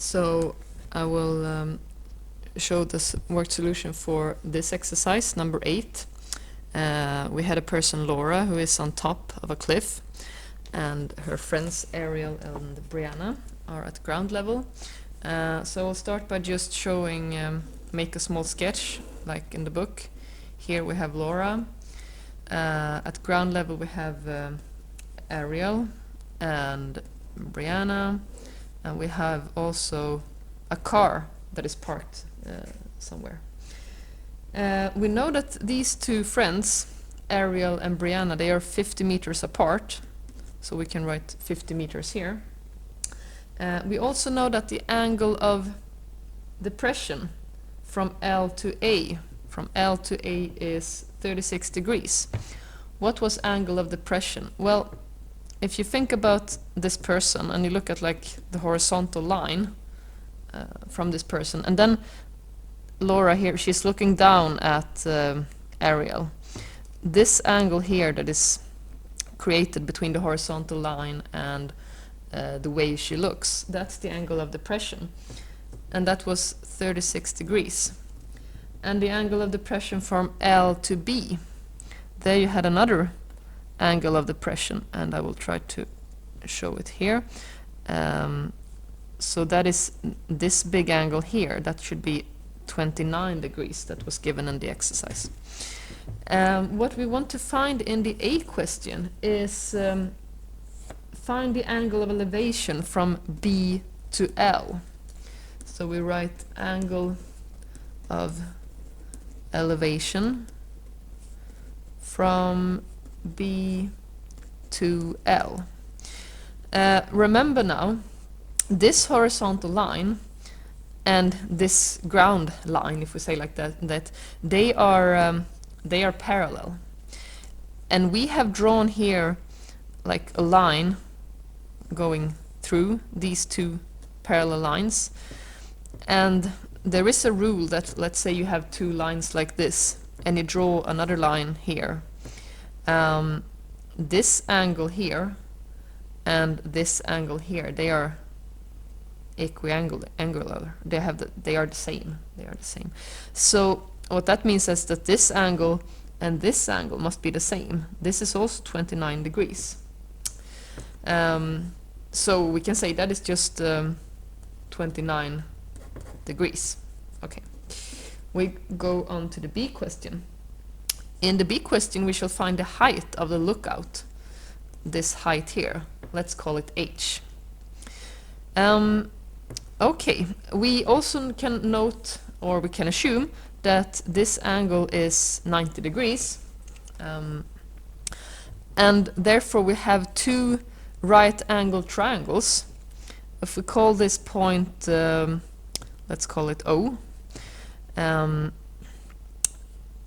So I will show this worked solution for this exercise, number 8. We had a person, Laura, who is on top of a cliff, and her friends Ariel and Brianna are at ground level. So we'll start by just showing, make a small sketch, like in the book. Here we have Laura. At ground level we have Ariel and Brianna, and we have also a car that is parked somewhere. We know that these two friends, Ariel and Brianna, they are 50 meters apart, so we can write 50 meters here. We also know that the angle of depression from L to A is 36 degrees. What was angle of depression? Well, if you think about this person and you look at like the horizontal line from this person, and then Laura here, she's looking down at Ariel. This angle here that is created between the horizontal line and the way she looks, that's the angle of depression, and that was 36 degrees. And the angle of depression from L to B, there you had another angle of depression, and I will try to show it here. So that is this big angle here, that should be 29 degrees, that was given in the exercise. What we want to find in the A question is find the angle of elevation from B to L. So we write angle of elevation from B to L. Remember now, this horizontal line and this ground line, if we say like that they are parallel, and we have drawn here like a line going through these two parallel lines. And there is a rule that, let's say you have two lines like this and you draw another line here, this angle here and this angle here, they are equiangular. They are the same. So what that means is that this angle and this angle must be the same. This is also 29 degrees. So we can say that is just 29 degrees. Okay. We go on to the B question. In the B question we shall find the height of the lookout. This height here, let's call it h. Okay, we also can note, or we can assume, that this angle is 90 degrees, and therefore we have two right-angled triangles. If we call this point, let's call it O,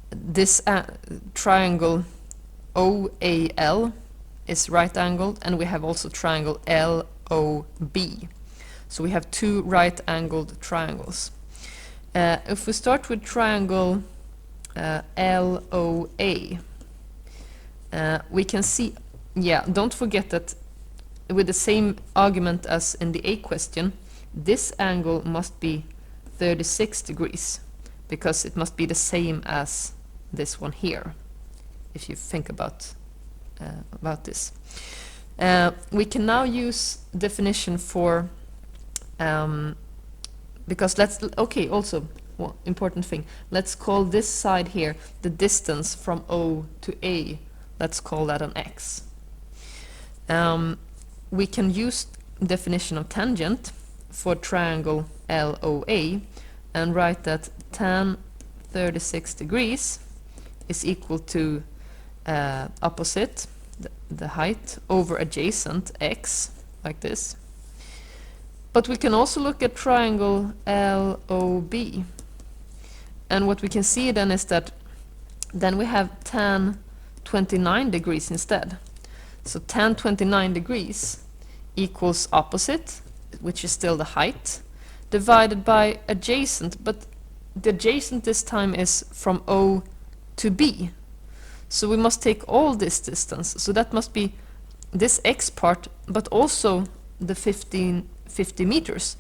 this triangle OAL is right-angled, and we have also triangle LOB. So we have two right-angled triangles. If we start with triangle LOA, we can see, don't forget that with the same argument as in the A question, this angle must be 36 degrees, because it must be the same as this one here, if you think about this. We can now use definition for because also one important thing, let's call this side here the distance from O to A. Let's call that an x. We can use definition of tangent for triangle LOA and write that tan 36 degrees is equal to opposite, the height, over adjacent x, like this. But we can also look at triangle LOB, and what we can see then is that then we have tan 29 degrees instead. So tan 29 degrees equals opposite, which is still the height, divided by adjacent, but the adjacent this time is from O to B. So we must take all this distance, so that must be this x part, but also the 50 meters.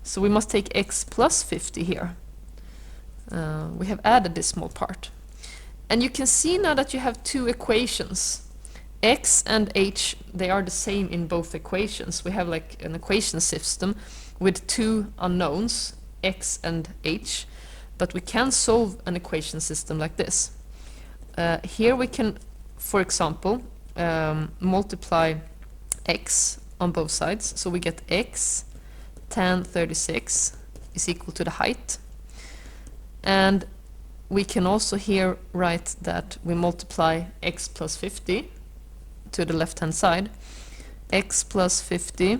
So we must take x plus 50 here. We have added this small part. And you can see now that you have two equations. X and h, they are the same in both equations. We have like an equation system with two unknowns, x and h, but we can solve an equation system like this. Here we can, for example, multiply x on both sides. So we get x tan 36 is equal to the height. And we can also here write that we multiply x plus 50 to the left-hand side. X plus 50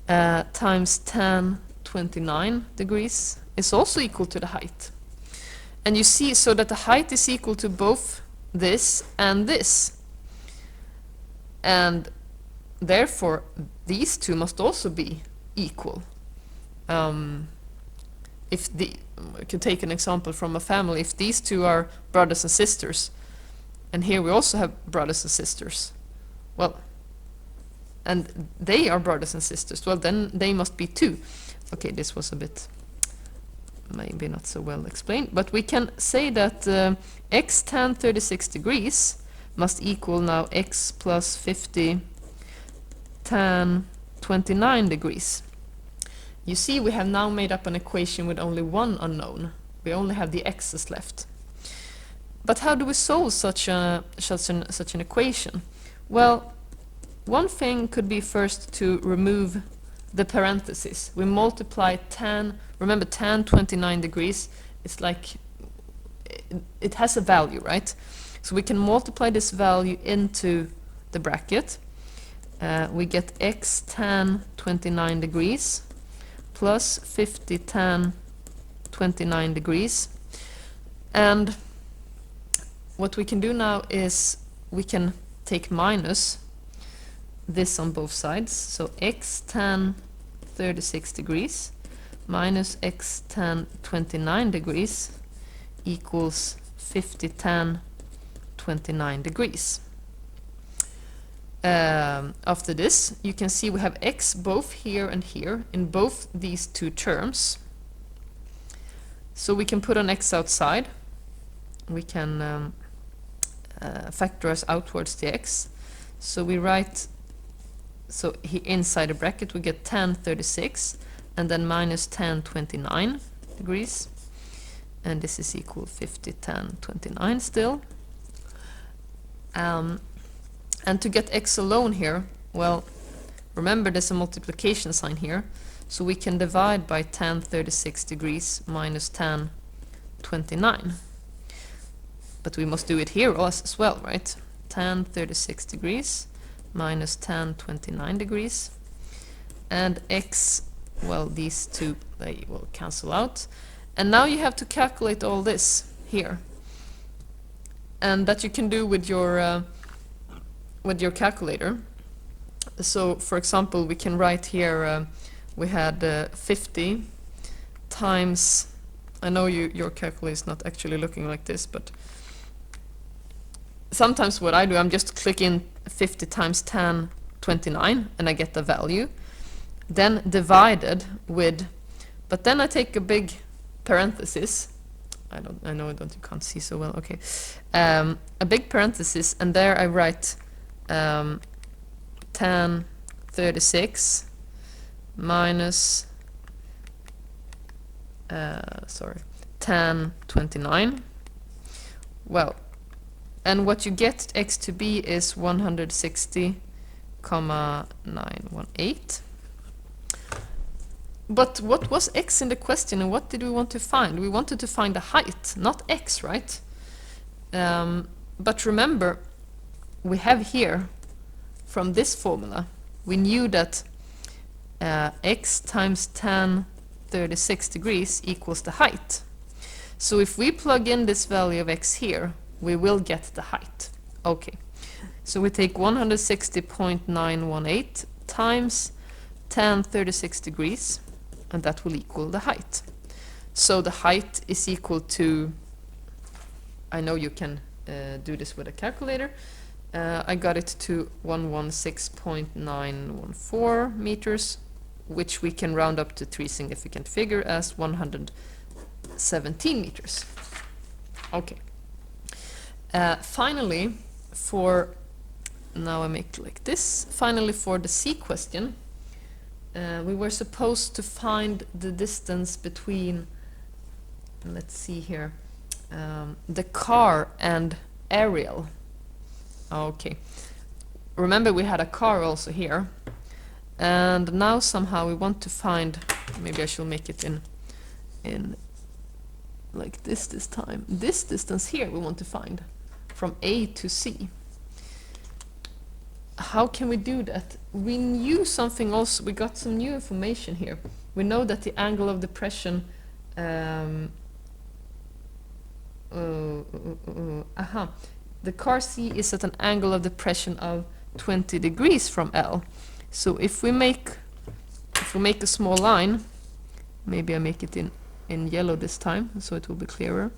times tan 29 degrees is also equal to the height. And you see, so that the height is equal to both this and this. And therefore, these two must also be equal. If the, I can take an example from a family. If these two are brothers and sisters, and here we also have brothers and sisters, well, and they are brothers and sisters, well, then they must be two. Okay, this was a bit maybe not so well explained, but we can say that x tan 36 degrees must equal now x plus 50 tan 29 degrees. You see, we have now made up an equation with only one unknown. We only have the x's left. But how do we solve such an equation? Well, one thing could be first to remove the parentheses. We multiply tan, remember tan 29 degrees, it's like, it has a value, right? So we can multiply this value into the bracket. We get x tan 29 degrees plus 50 tan 29 degrees. And what we can do now is we can take minus this on both sides. So x tan 36 degrees minus x tan 29 degrees equals 50 tan 29 degrees. After this, you can see we have x both here and here in both these two terms. So we can put an x outside. We can factorize outwards the x. So we write, so here inside the bracket we get tan 36 and then minus tan 29 degrees. And this is equal 50 tan 29 still. And to get x alone here, well, remember there's a multiplication sign here, so we can divide by tan 36 degrees minus tan 29. But we must do it here as well, right? Tan 36 degrees minus tan 29 degrees. And x, well, these two, they will cancel out. And now you have to calculate all this here. And that you can do with your calculator. So, for example, we can write here, we had 50 times, I know your calculator is not actually looking like this, but sometimes what I do, I'm just clicking 50 times tan 29 and I get the value. Then divided with, but then I take a big parenthesis. I know you can't see so well, okay. A big parenthesis, and there I write tan 36 minus tan 29. Well, and what you get x to be is 160,918. But what was x in the question, and what did we want to find? We wanted to find the height, not x, right? But remember, we have here, from this formula, we knew that x times tan 36 degrees equals the height. So if we plug in this value of x here, we will get the height. Okay, so we take 160.918 times tan 36 degrees, and that will equal the height. So the height is equal to, I know you can do this with a calculator, I got it to 116.914 meters, which we can round up to 3 significant figure as 117 meters. Okay. Finally, now I make like this. Finally, for the C question, we were supposed to find the distance between, let's see here, the car and Ariel. Okay. Remember we had a car also here. And now somehow we want to find, maybe I shall make it in like this time. This distance here we want to find from A to C. How can we do that? We knew something also, we got some new information here. We know that the angle of depression the car C is at an angle of depression of 20 degrees from L. So if we make a small line, maybe I make it in yellow this time so it will be clearer.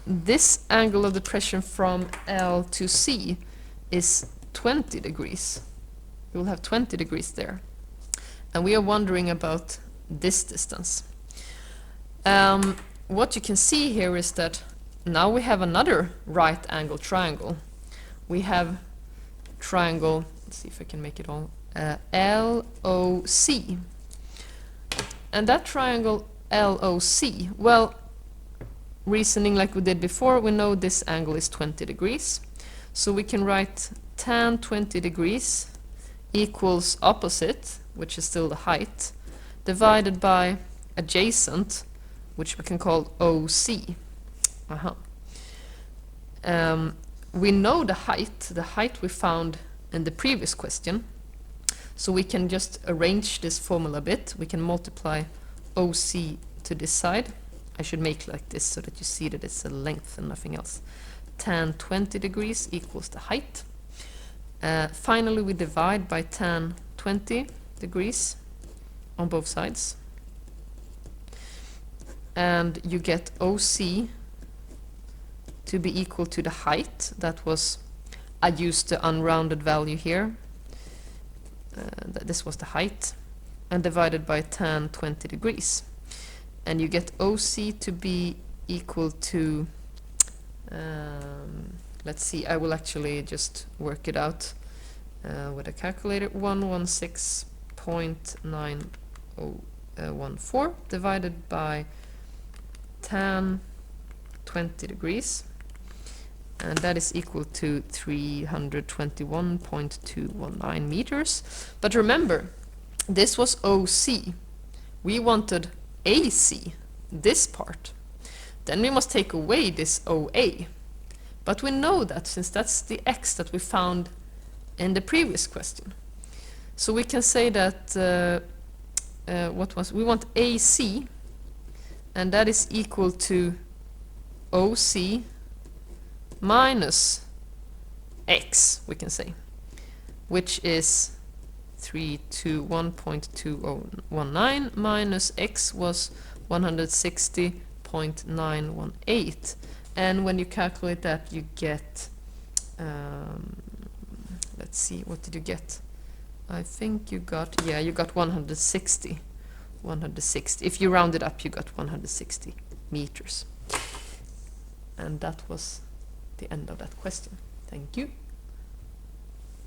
This angle of depression from L to C is 20 degrees. We will have 20 degrees there. And we are wondering about this distance. What you can see here is that now we have another right angle triangle. We have triangle, let's see if I can make it all, LOC. And that triangle LOC, well, reasoning like we did before, we know this angle is 20 degrees. So we can write tan 20 degrees equals opposite, which is still the height, divided by adjacent, which we can call OC. We know the height we found in the previous question. So we can just arrange this formula a bit. We can multiply OC to this side. I should make like this so that you see that it's a length and nothing else. Tan 20 degrees equals the height. Finally, we divide by tan 20 degrees on both sides. And you get OC to be equal to the height. That was, I used the unrounded value here. This was the height. And divided by tan 20 degrees. And you get OC to be equal to, let's see, I will actually just work it out with a calculator. 116.9014 divided by tan 20 degrees. And that is equal to 321.219 meters. But remember, this was OC. We wanted AC, this part. Then we must take away this OA. But we know that since that's the X that we found in the previous question. So we can say that we want AC, and that is equal to OC minus X, we can say, which is 321.219 minus X was 160.918. And when you calculate that, you get, let's see, what did you get? I think you got, yeah, you got 160. 160. If you round it up, you got 160 meters. And that was the end of that question. Thank you.